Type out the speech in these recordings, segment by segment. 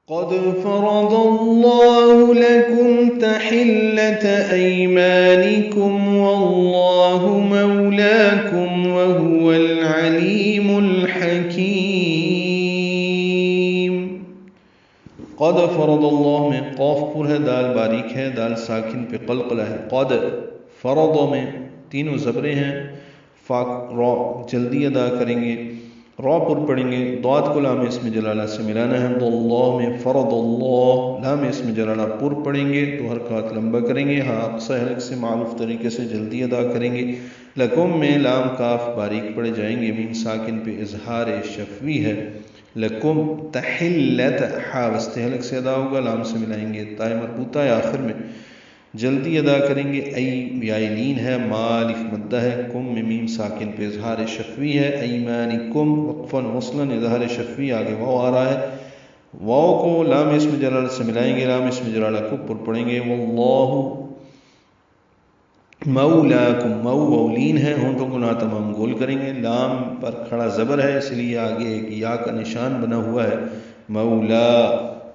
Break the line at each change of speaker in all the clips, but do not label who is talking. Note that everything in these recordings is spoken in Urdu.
قد فرض الله لكم تحلة أيمانكم والله مولاكم وهو العليم الحكيم. قد فرض اللہ میں قاف پر ہے، دال باریک ہے، دال ساکن پہ قلقلہ ہے. قد فرض میں تینوں زبریں ہیں، فا را جلدی ادا کریں گے، را پر پڑھیں گے، ضاد کو لام اسم جلالہ سے ملانا ہے. تو اللہ میں فرض اللہ، لام اسم جلالہ پر پڑھیں گے، تو حرکات لمبا کریں گے، ہاں اقصی حلق سے معروف طریقے سے جلدی ادا کریں گے. لکم میں لام کاف باریک پڑے جائیں گے، میم ساکن پہ اظہار شفوی ہے. لکم تحلت حا وسط حلق سے ادا ہوگا، لام سے ملائیں گے، تائے مربوطہ ہے آخر میں، جلدی ادا کریں گے. ای یائلین ہے، مالف مدہ ہے، کم میں میم ساکن پہ اظہار شفوی ہے. ایمانکم وقفا وصلا اظہار شفوی، آگے واو آ رہا ہے، واو کو لام اسم جلالہ سے ملائیں گے، لام اسم جلالہ کو پر پڑھیں گے. واللہ مولاکم، مو وولین ہے، ہونٹوں کو ناتمام گول کریں گے، لام پر کھڑا زبر ہے اس لیے آگے ایک یا کا نشان بنا ہوا ہے. مولا،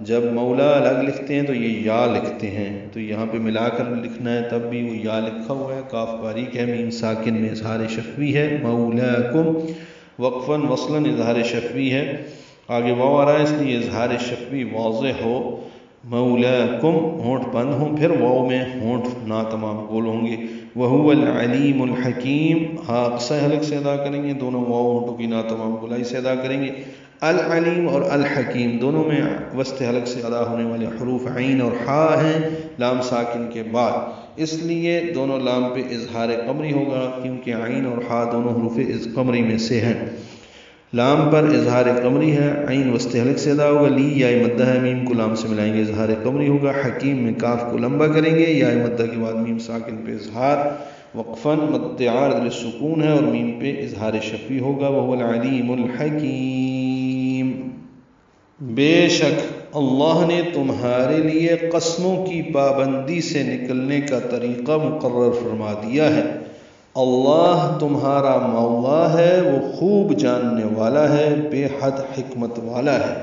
جب مولا الگ لکھتے ہیں تو یہ یا لکھتے ہیں، تو یہاں پہ ملا کر لکھنا ہے، تب بھی وہ یا لکھا ہوا ہے. کاف باریک ہے، میم ساکن میں اظہار شفوی ہے. مولاکم وقفاً وصلاً اظہار شفوی ہے، آگے واو آ رہا ہے اس لیے اظہار شفوی واضح ہو. مولاکم ہونٹ بند ہوں، پھر واو میں ہونٹ ناتمام گول ہوں گے. وہو العلیم الحکیم، ہاں اقصی حلق سے ادا کریں گے، دونوں واو ہونٹوں کی ناتمام گولائی سے ادا کریں گے. العلیم اور الحکیم دونوں میں وسط حلق سے ادا ہونے والے حروف عین اور حا ہیں لام ساکن کے بعد، اس لیے دونوں لام پہ اظہار قمری ہوگا، کیونکہ عین اور حا دونوں حروف قمری میں سے ہیں. لام پر اظہار قمری ہے، عین وسط حلق سے ادا ہوگا. لی یا مدہ ہے، میم کو لام سے ملائیں گے، اظہار قمری ہوگا. حکیم میں کاف کو لمبا کریں گے، یا مدہ کے بعد میم ساکن پہ اظہار وقفاً مد عارض للسکون ہے اور میم پہ اظہار شفوی ہوگا. وهو العلیم الحکیم. بے شک اللہ نے تمہارے لیے قسموں کی پابندی سے نکلنے کا طریقہ مقرر فرما دیا ہے. اللہ تمہارا مولا ہے، وہ خوب جاننے والا ہے، بے حد حکمت والا ہے.